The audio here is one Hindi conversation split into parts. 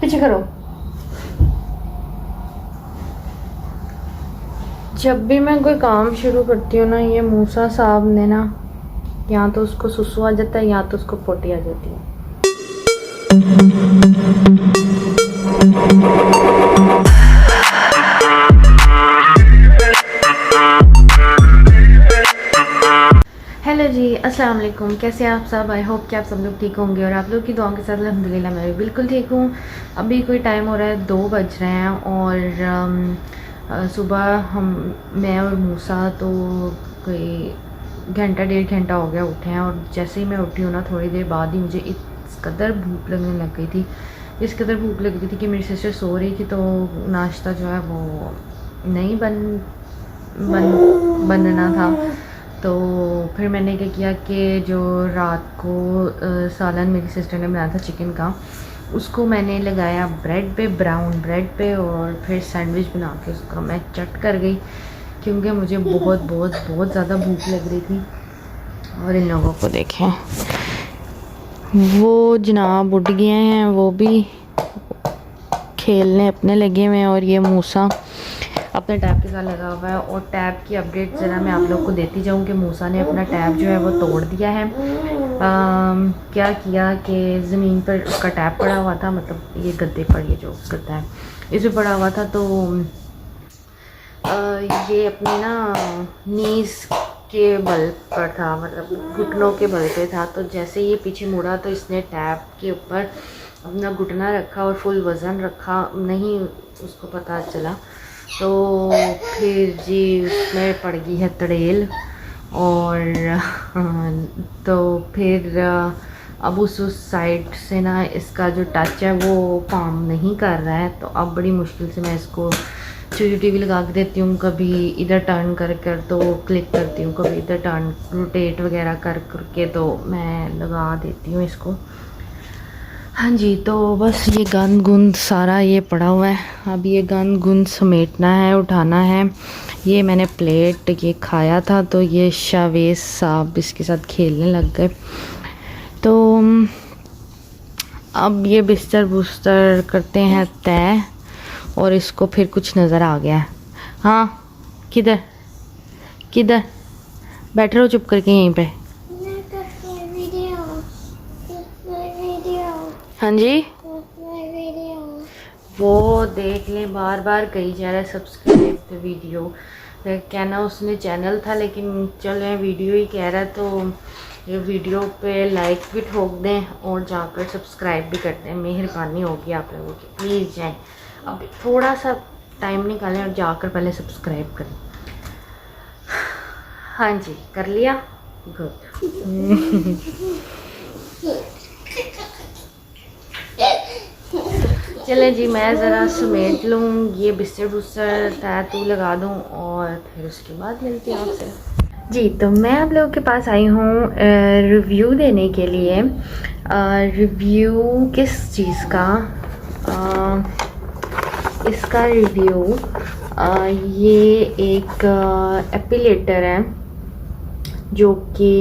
पीछे करो। जब भी मैं कोई काम शुरू करती हूँ ना, ये मूसा साहब ने ना, या तो उसको सुसु आ जाता है या तो उसको पोटी आ जाती है। हेलो जी, अस्सलाम वालेकुम। कैसे हैं आप सब? आई होप कि आप सब लोग ठीक होंगे और आप लोग की दुआओं के साथ अल्हम्दुलिल्लाह मैं भी बिल्कुल ठीक हूँ। अभी कोई टाइम हो रहा है, 2 बज रहे हैं और सुबह मैं और मूसा तो कोई घंटा 1.5 घंटा हो गया उठे हैं। और जैसे ही मैं उठी हूँ ना, थोड़ी देर बाद ही मुझे इस कदर भूख लगने लग गई थी, इस कदर भूख लग गई थी कि मेरी सिस्टर सो रही थी, तो नाश्ता जो है वो नहीं बनना था। तो फिर मैंने क्या किया कि जो रात को सालन मेरी सिस्टर ने बनाया था चिकन का, उसको मैंने लगाया ब्रेड पे, ब्राउन ब्रेड पे, और फिर सैंडविच बना के उसका मैं चट कर गई, क्योंकि मुझे बहुत ज़्यादा भूख लग रही थी। और इन लोगों को देखें, वो जनाब उठ गए हैं, वो भी खेलने अपने लगे हुए हैं, और ये मूसा अपने टैब के साथ लगा हुआ है। और टैब की अपडेट ज़रा मैं आप लोग को देती जाऊँ कि मूसा ने अपना टैब जो है वो तोड़ दिया है। क्या किया कि ज़मीन पर उसका टैब पड़ा हुआ था, मतलब ये गद्दे पर, ये जो गद्दा है इस पर पड़ा हुआ था, तो ये अपने ना नीज़ के बल पर था, मतलब घुटनों के बल पे था। तो जैसे ये पीछे मुड़ा तो इसने टैब के ऊपर अपना घुटना रखा और फुल वज़न रखा, नहीं उसको पता चला। तो फिर जी उसमें पड़ गई है तड़ेल, और तो फिर अब उस साइड से ना इसका जो टच है वो काम नहीं कर रहा है। तो अब बड़ी मुश्किल से मैं इसको टीवी लगा के देती हूँ, कभी इधर टर्न कर तो क्लिक करती हूँ, कभी इधर टर्न रोटेट वगैरह करके तो मैं लगा देती हूँ इसको। हाँ जी, तो बस ये गंद गुंद सारा ये पड़ा हुआ है, अब ये गंद गुंद समेटना है, उठाना है। ये मैंने प्लेट ये खाया था, तो ये शावेज साहब इसके साथ खेलने लग गए। तो अब ये बिस्तर बुस्तर करते हैं तय, और इसको फिर कुछ नज़र आ गया है। हाँ, किधर किधर बैठे रहो चुप करके यहीं पे। हाँ जी, वो देख लें, बार बार कही जा रहा है सब्सक्राइब द वीडियो। कहना उसने चैनल था, लेकिन चलो वीडियो ही कह रहा है, तो ये वीडियो पे लाइक भी ठोक दें और जाकर सब्सक्राइब भी कर दें, मेहरबानी होगी आप लोगों की, प्लीज़ जाएं। अब थोड़ा सा टाइम निकालें और जाकर पहले सब्सक्राइब करें। हाँ जी, कर लिया, गुड। चले जी, मैं ज़रा समेट लूँ, ये बिस्तर बुस्तर तू लगा दूँ, और फिर उसके बाद मिलती हूँ आपसे। जी, तो मैं आप लोगों के पास आई हूँ रिव्यू देने के लिए। रिव्यू किस चीज़ का? इसका रिव्यू ये एक एपिलेटर है जो कि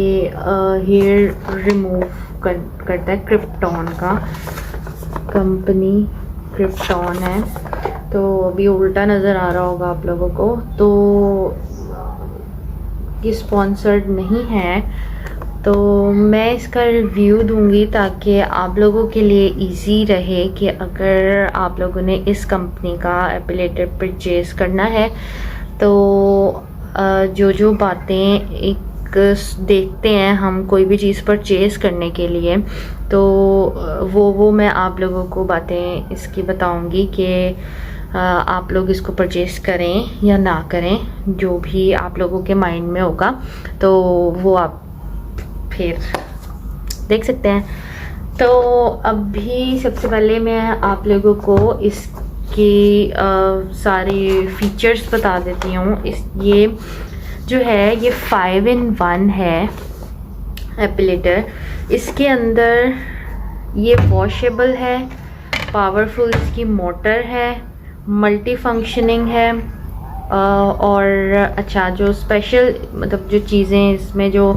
हेयर रिमूव करता है, क्रिप्टॉन का, कंपनी क्रिप्टॉन है। तो अभी उल्टा नज़र आ रहा होगा आप लोगों को, तो ये स्पॉन्सर्ड नहीं है, तो मैं इसका रिव्यू दूंगी ताकि आप लोगों के लिए इजी रहे कि अगर आप लोगों ने इस कंपनी का एपिलेटर परचेज़ करना है तो जो बातें एक देखते हैं हम कोई भी चीज़ परचेज़ करने के लिए, तो वो मैं आप लोगों को बातें इसकी बताऊंगी कि आप लोग इसको परचेज़ करें या ना करें, जो भी आप लोगों के माइंड में होगा तो वो आप फिर देख सकते हैं। तो अभी सबसे पहले मैं आप लोगों को इसकी सारे फीचर्स बता देती हूँ। ये जो है ये 5-in-1 है एपिलेटर। इसके अंदर ये वॉशेबल है, पावरफुल इसकी मोटर है, मल्टी फंक्शनिंग है, और अच्छा जो स्पेशल मतलब जो चीज़ें इसमें जो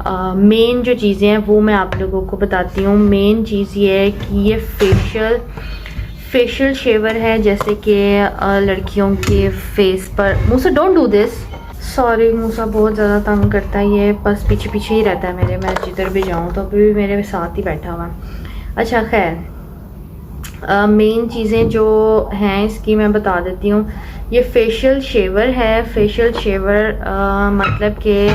मेन जो चीज़ें हैं वो मैं आप लोगों को बताती हूँ। मेन चीज़ ये है कि ये फेशियल शेवर है, जैसे कि लड़कियों के फेस पर। मूसा डोंट डू दिस, सॉरी मूसा बहुत ज़्यादा तंग करता है ये, बस पीछे पीछे ही रहता है मेरे, मैं जिधर भी जाऊँ तो अभी भी मेरे साथ ही बैठा हुआ है। अच्छा खैर, मेन चीज़ें जो हैं इसकी मैं बता देती हूँ। ये फेशियल शेवर है। फेशियल शेवर मतलब कि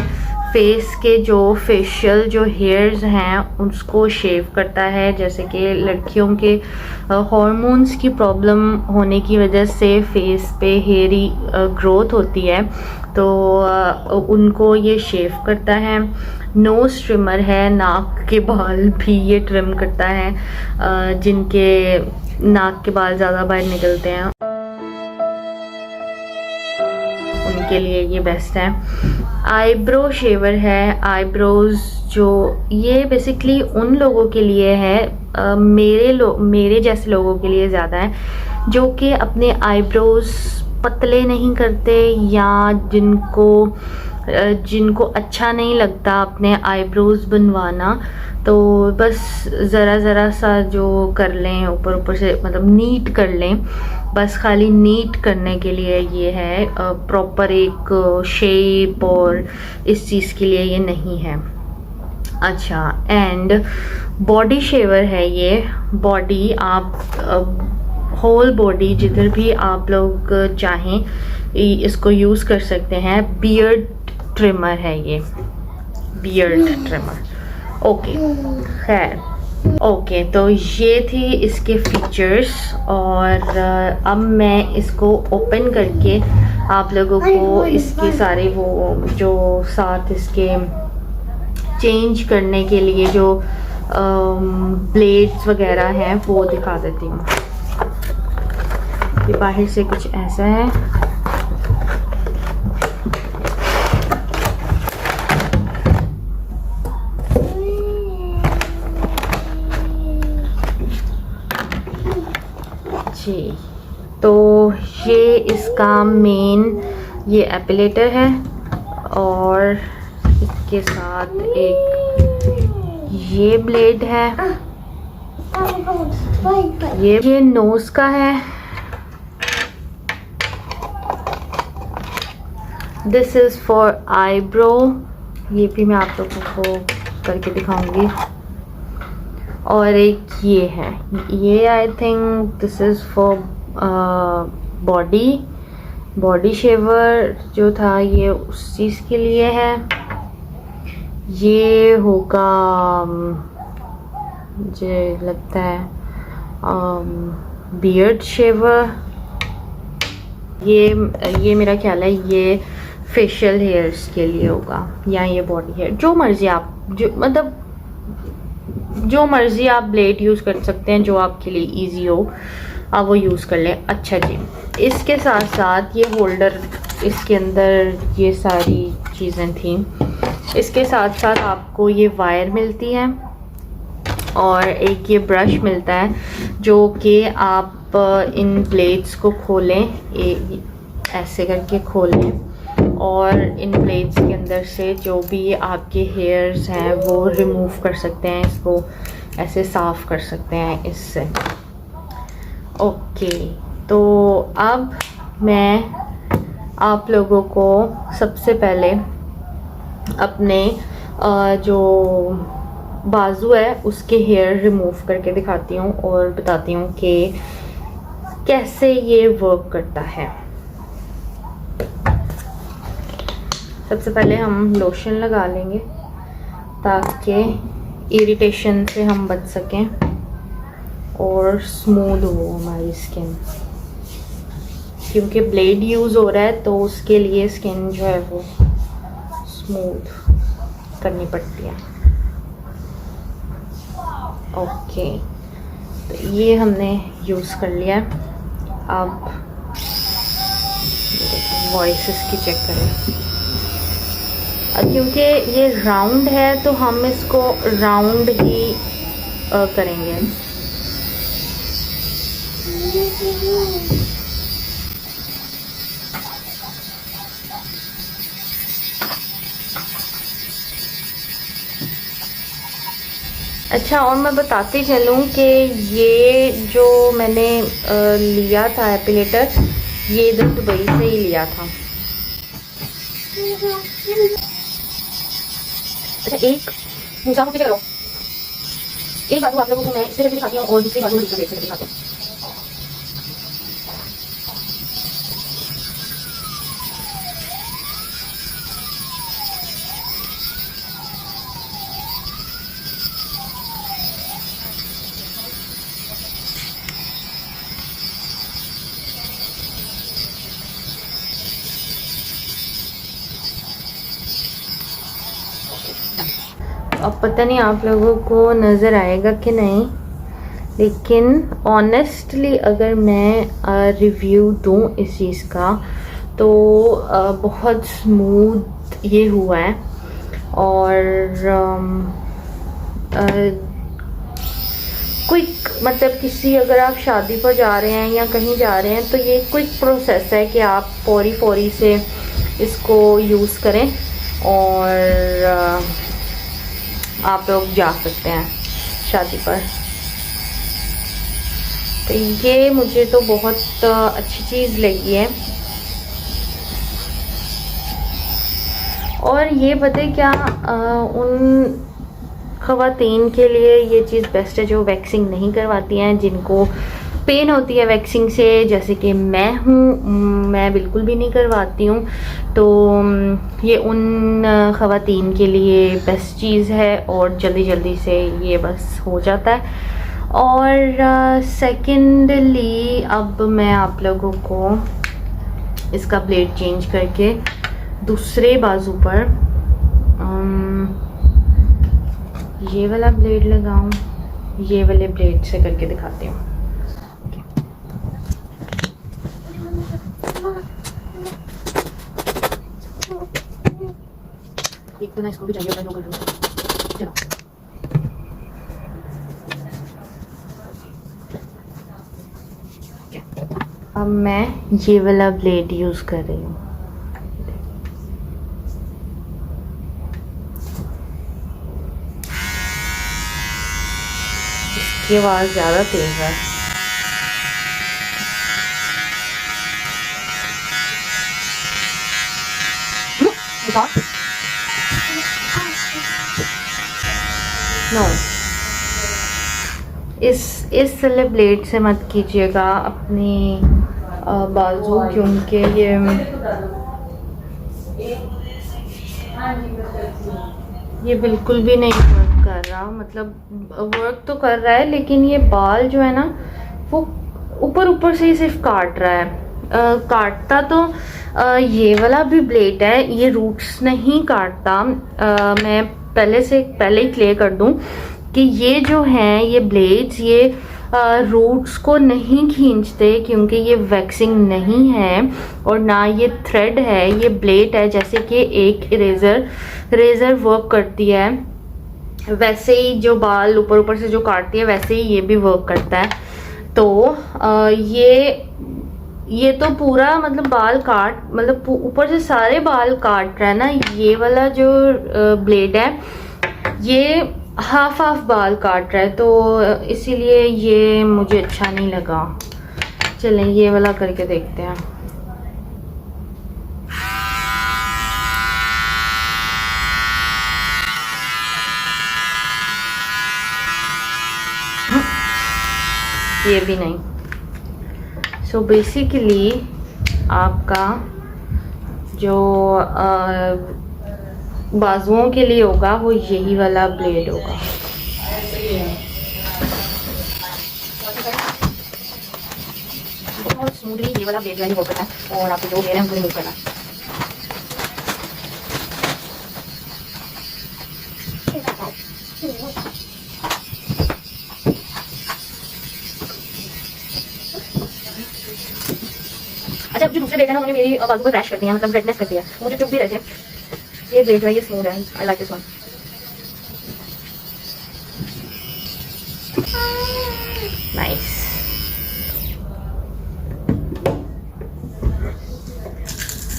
फेस के जो फेशियल जो हेयर्स हैं उसको शेव करता है। जैसे कि लड़कियों के हॉर्मोन्स की प्रॉब्लम होने की वजह से फेस पे हेयरी ग्रोथ होती है, तो उनको ये शेव करता है। नोज ट्रिमर है, नाक के बाल भी ये ट्रिम करता है, जिनके नाक के बाल ज़्यादा बाहर निकलते हैं उनके लिए ये बेस्ट है। आईब्रो शेवर है। आईब्रोज जो ये बेसिकली उन लोगों के लिए है, मेरे जैसे लोगों के लिए ज़्यादा है, जो कि अपने आईब्रोज पतले नहीं करते या जिनको अच्छा नहीं लगता अपने आईब्रोज बनवाना, तो बस ज़रा सा जो कर लें ऊपर ऊपर से, मतलब नीट कर लें, बस खाली नीट करने के लिए ये है, प्रॉपर एक शेप और इस चीज़ के लिए ये नहीं है। अच्छा, एंड बॉडी शेवर है ये। बॉडी आप होल बॉडी जिधर भी आप लोग चाहें इसको यूज़ कर सकते हैं। बियर्ड ट्रिमर है ये, बियर्ड ट्रिमर। ओके खैर, ओके तो ये थी इसके फीचर्स, और अब मैं इसको ओपन करके आप लोगों को इसके सारे वो जो साथ इसके चेंज करने के लिए जो ब्लेड्स वगैरह हैं वो दिखा देती हूँ। ये बाहर से कुछ ऐसा है। जी, तो ये इसका मेन ये एपिलेटर है, और इसके साथ एक ये ब्लेड है। ये नोज का है। दिस इज फॉर आईब्रो, ये भी मैं आप लोगों को करके दिखाऊंगी। और एक ये है, ये I think this is for body shaver जो था ये उस चीज़ के लिए है। ये होगा मुझे लगता है बियर्ड शेवर। ये मेरा ख्याल है ये फेशियल हेयर्स के लिए होगा, या ये बॉडी हेयर, जो मर्जी आप जो मर्जी आप ब्लेड यूज़ कर सकते हैं, जो आपके लिए इजी हो आप वो यूज़ कर लें। अच्छा जी, इसके साथ साथ ये होल्डर, इसके अंदर ये सारी चीज़ें थी। इसके साथ साथ आपको ये वायर मिलती है और एक ये ब्रश मिलता है, जो कि आप इन ब्लेड्स को खोलें, ऐसे करके खोलें, और इन ब्लेड्स के अंदर से जो भी आपके हेयर्स हैं वो रिमूव कर सकते हैं, इसको ऐसे साफ़ कर सकते हैं इससे। ओके, तो अब मैं आप लोगों को सबसे पहले अपने जो बाजू है उसके हेयर रिमूव करके दिखाती हूँ और बताती हूँ कि कैसे ये वर्क करता है। सबसे पहले हम लोशन लगा लेंगे ताकि इरिटेशन से हम बच सकें और स्मूथ हो हमारी स्किन, क्योंकि ब्लेड यूज़ हो रहा है तो उसके लिए स्किन जो है वो स्मूथ करनी पड़ती है। ओके, तो ये हमने यूज़ कर लिया। अब वॉइसेस की चेक करें। क्योंकि ये राउंड है तो हम इसको राउंड ही करेंगे। अच्छा, और मैं बताती चलूँ कि ये जो मैंने लिया था एपिलेटर, ये इधर दुबई से ही लिया था। अच्छा, एक मुसाफिर पीछे करो, एक बाजू आप लोगों को मैं इस तरह से दिखाती हूँ और दूसरी बाजू दूसरे से दिखाती हूँ। अब पता नहीं आप लोगों को नज़र आएगा कि नहीं, लेकिन ऑनेस्टली अगर मैं रिव्यू दूँ इस चीज़ का तो बहुत स्मूथ ये हुआ है। और क्विक, मतलब किसी अगर आप शादी पर जा रहे हैं या कहीं जा रहे हैं तो ये क्विक प्रोसेस है कि आप फौरी से इसको यूज़ करें और आप लोग जा सकते हैं शादी पर। तो ये मुझे तो बहुत अच्छी चीज़ लगी है। और ये पता है क्या, उन ख़वातीन के लिए ये चीज़ बेस्ट है जो वैक्सिंग नहीं करवाती हैं, जिनको पेन होती है वैक्सिंग से, जैसे कि मैं हूँ, मैं बिल्कुल भी नहीं करवाती हूँ। तो ये उन ख़वातीन के लिए बेस्ट चीज़ है और जल्दी से ये बस हो जाता है। और सेकेंडली अब मैं आप लोगों को इसका ब्लेड चेंज करके दूसरे बाजू पर ये वाला ब्लेड लगाऊं, ये वाले ब्लेड से करके दिखाती हूँ। एक तो ना इसको भी चाहिए होगा, दो कर दूँ। चलो अब मैं ये वाला ब्लेड यूज़ कर रही हूँ। इसकी आवाज़ ज़्यादा तेज़ है। नो, इस वाले ब्लेड से मत कीजिएगा अपनी बाजू, क्योंकि ये बिल्कुल भी नहीं वर्क कर रहा। मतलब वर्क तो कर रहा है लेकिन ये बाल जो है ना वो ऊपर से ही सिर्फ काट रहा है। काटता तो ये वाला भी ब्लेड है, ये रूट्स नहीं काटता। मैं पहले ही क्लियर कर दूं कि ये जो हैं ये ब्लेड्स, ये रूट्स को नहीं खींचते क्योंकि ये वैक्सिंग नहीं है और ना ये थ्रेड है, ये ब्लेड है। जैसे कि एक रेज़र वर्क करती है वैसे ही, जो बाल ऊपर से जो काटती है वैसे ही ये भी वर्क करता है। तो ये तो पूरा मतलब बाल काट, मतलब ऊपर से सारे बाल काट रहा है ना। ये वाला जो ब्लेड है ये हाफ बाल काट रहा है, तो इसीलिए ये मुझे अच्छा नहीं लगा। चलें ये वाला करके देखते हैं। ये भी नहीं। सो बेसिकली आपका जो बाजुओं के लिए होगा वो यही वाला ब्लेड होगा। बहुत स्मूथली ये वाला ब्लेड जो है वो करना है और आपको जो हेयर है उनको रिमूव करना है। अच्छा, जो दूसरे ब्लेड है ना उन्होंने मेरी बाजू पर रैश कर दिया, मतलब रेडनेस कर दिया, मुझे चुप भी रहते हैं। ये ब्लेड है, ये स्मूथ है, I like this one. Nice.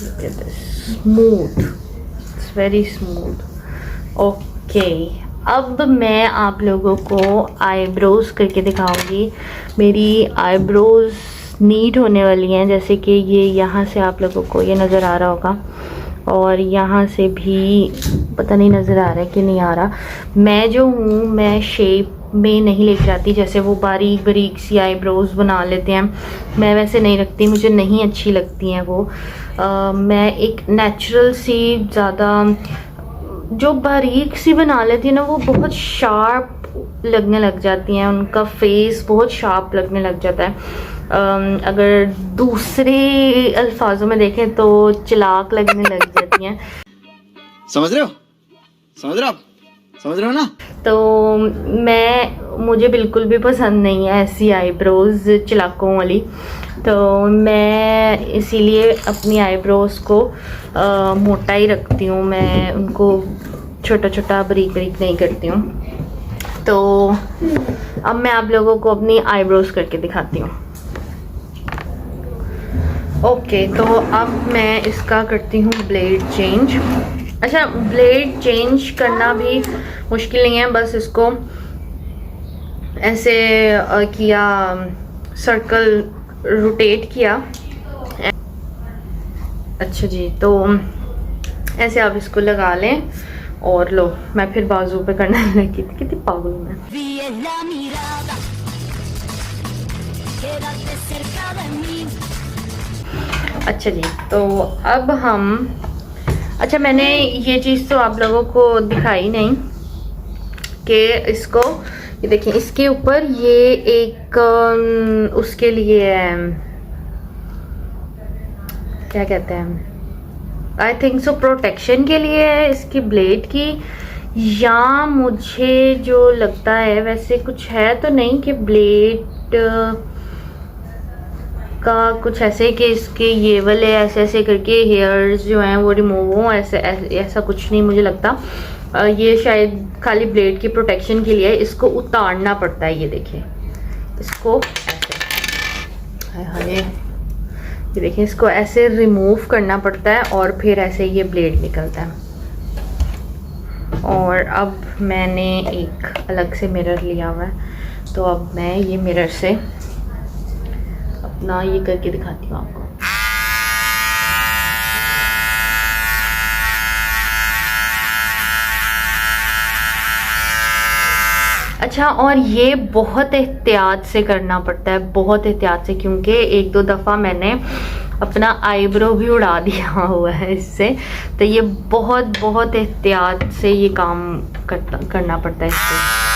Look at this, smooth, it's very smooth. Okay, अब मैं आप लोगों को आईब्रोज करके दिखाऊंगी। मेरी आईब्रोज नीट होने वाली हैं, जैसे कि ये यहाँ से आप लोगों को ये नज़र आ रहा होगा और यहाँ से भी पता नहीं नज़र आ रहा है कि नहीं आ रहा। मैं जो हूँ मैं शेप में नहीं लेके जाती, जैसे वो बारीक बारीक सी आईब्रोज बना लेते हैं, मैं वैसे नहीं रखती, मुझे नहीं अच्छी लगती हैं वो। मैं एक नेचुरल सी ज़्यादा जो बारीक सी बना लेती है ना, वो बहुत शार्प लगने लग जाती हैं, उनका फेस बहुत शार्प लगने लग जाता है। अगर दूसरे अल्फाजों में देखें तो चालाक लगने लग जाती हैं। समझ रहे हो? समझ रहे हो आप? समझ रहे हो ना? तो मुझे बिल्कुल भी पसंद नहीं है ऐसी आईब्रोज चालाकों वाली। तो मैं इसीलिए अपनी आईब्रोज को मोटा ही रखती हूँ, मैं उनको छोटा छोटा बारीक बारीक नहीं करती हूँ। तो अब मैं आप लोगों को अपनी आईब्रोज करके दिखाती हूँ। ओके, तो अब मैं इसका करती हूँ ब्लेड चेंज। अच्छा, ब्लेड चेंज करना भी मुश्किल नहीं है, बस इसको ऐसे किया, सर्कल रोटेट किया। अच्छा जी, तो ऐसे आप इसको लगा लें और लो, मैं फिर बाजू पे करने लगी थी। कितनी पागल मैं। अच्छा जी, तो अब हम, अच्छा मैंने ये चीज़ तो आप लोगों को दिखाई नहीं कि इसको, ये देखिए इसके ऊपर ये एक उसके लिए क्या कहते हैं, आई थिंक सो प्रोटेक्शन के लिए है इसकी ब्लेड की, या मुझे जो लगता है, वैसे कुछ है तो नहीं कि ब्लेड का कुछ ऐसे कि इसके ये वाले ऐसे ऐसे करके हेयर्स जो हैं वो रिमूव हो, ऐसा कुछ नहीं मुझे लगता। ये शायद खाली ब्लेड की प्रोटेक्शन के लिए इसको उतारना पड़ता है। ये देखिए इसको ऐसे, हाय ये देखिए इसको ऐसे रिमूव करना पड़ता है और फिर ऐसे ये ब्लेड निकलता है। और अब मैंने एक अलग से मिरर लिया हुआ है, तो अब मैं ये मिरर से अपना ये करके दिखाती हूँ आपको। अच्छा, और ये बहुत एहतियात से करना पड़ता है, बहुत एहतियात से, क्योंकि एक दो दफ़ा मैंने अपना आईब्रो भी उड़ा दिया हुआ है इससे। तो ये बहुत बहुत एहतियात से ये काम करना पड़ता है इसको।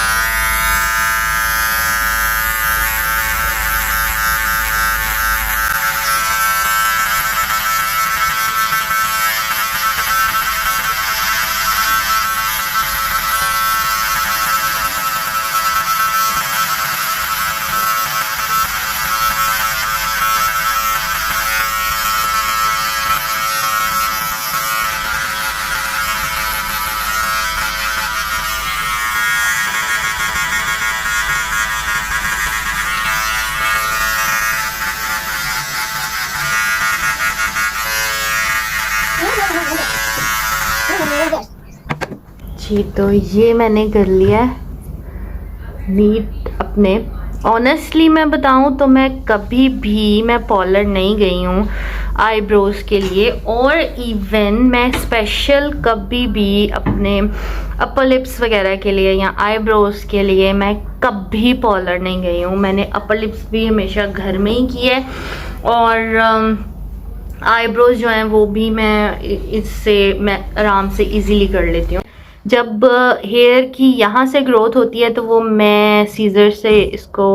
जी, तो ये मैंने कर लिया नीट अपने। ऑनेस्टली मैं बताऊं तो मैं कभी भी मैं पार्लर नहीं गई हूँ आईब्रोज के लिए, और इवन मैं स्पेशल कभी भी अपने अपर लिप्स वगैरह के लिए या आईब्रोज के लिए मैं कभी पार्लर नहीं गई हूँ। मैंने अपर लिप्स भी हमेशा घर में ही की है, और आईब्रोज जो हैं वो भी मैं इससे मैं आराम से इजीली कर लेती हूँ। जब हेयर की यहाँ से ग्रोथ होती है तो वो मैं सीज़र से इसको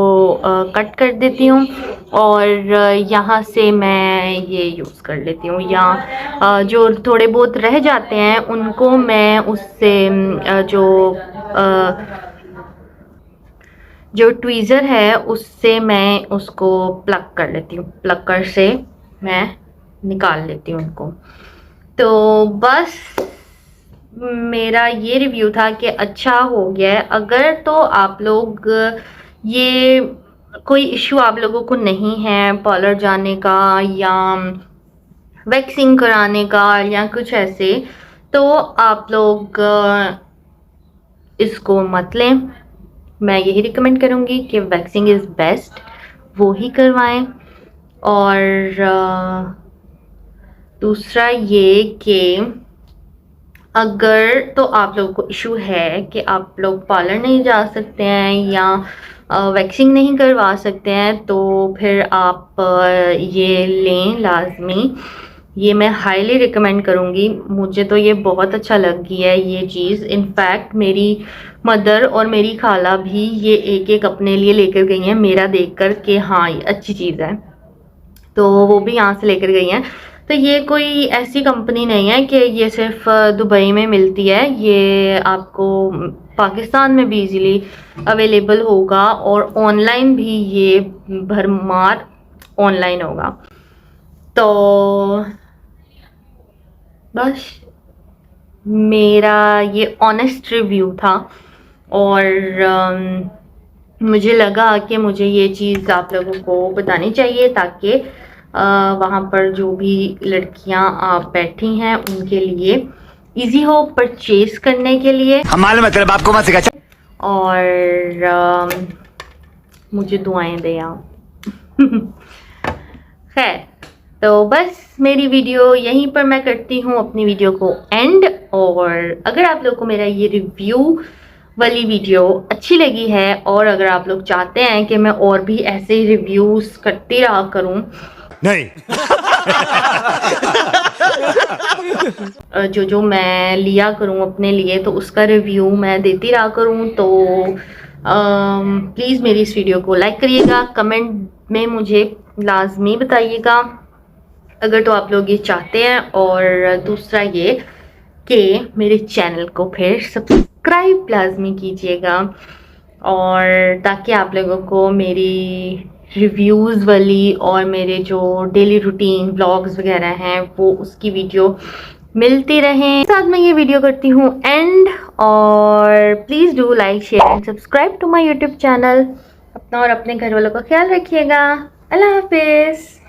कट कर देती हूँ, और यहाँ से मैं ये यूज़ कर लेती हूँ, या जो थोड़े बहुत रह जाते हैं उनको मैं उससे जो ट्वीज़र है उससे मैं उसको प्लग कर लेती हूँ, प्लकर से मैं निकाल लेती हूँ उनको। तो बस मेरा ये रिव्यू था कि अच्छा हो गया है। अगर तो आप लोग ये कोई इश्यू आप लोगों को नहीं है पार्लर जाने का या वैक्सिंग कराने का या कुछ ऐसे, तो आप लोग इसको मत लें। मैं यही रिकमेंड करूँगी कि वैक्सिंग इज़ बेस्ट, वो ही करवाएं। और दूसरा ये कि अगर तो आप लोगों को इशू है कि आप लोग पार्लर नहीं जा सकते हैं या वैक्सिंग नहीं करवा सकते हैं, तो फिर आप ये लें लाजमी। ये मैं हाईली रिकमेंड करूँगी। मुझे तो ये बहुत अच्छा लग गया है ये चीज़। इनफैक्ट मेरी मदर और मेरी खाला भी ये एक एक अपने लिए लेकर गई हैं, मेरा देखकर कि हाँ ये अच्छी चीज़ है, तो वो भी यहाँ से लेकर गई हैं। तो ये कोई ऐसी कंपनी नहीं है कि ये सिर्फ दुबई में मिलती है, ये आपको पाकिस्तान में भी इजीली अवेलेबल होगा और ऑनलाइन भी ये भरमार ऑनलाइन होगा। तो बस मेरा ये ऑनेस्ट रिव्यू था और मुझे लगा कि मुझे ये चीज़ आप लोगों को बतानी चाहिए ताकि वहाँ पर जो भी लड़कियाँ आप बैठी हैं उनके लिए इजी हो परचेज करने के लिए। हमारे मतलब आपको मत सिखा। और मुझे दुआएं दें आप। खैर, तो बस मेरी वीडियो यहीं पर मैं करती हूँ अपनी वीडियो को एंड। और अगर आप लोग को मेरा ये रिव्यू वाली वीडियो अच्छी लगी है और अगर आप लोग चाहते हैं कि मैं और भी ऐसे ही रिव्यूज़ करती रहा करूँ, नहीं जो मैं लिया करूँ अपने लिए, तो उसका रिव्यू मैं देती रहा करूँ, तो प्लीज़ मेरी इस वीडियो को लाइक करिएगा, कमेंट में मुझे लाजमी बताइएगा अगर तो आप लोग ये चाहते हैं। और दूसरा ये कि मेरे चैनल को फिर सब्सक्राइब लाजमी कीजिएगा, और ताकि आप लोगों को मेरी रिव्यूज़ वाली और मेरे जो डेली रूटीन व्लॉग्स वगैरह हैं वो उसकी वीडियो मिलती रहें। साथ में ये वीडियो करती हूँ एंड। और please do like share and subscribe to my YouTube channel. अपना और अपने घर वालों का ख्याल रखिएगा। अल्लाह हाफिज़।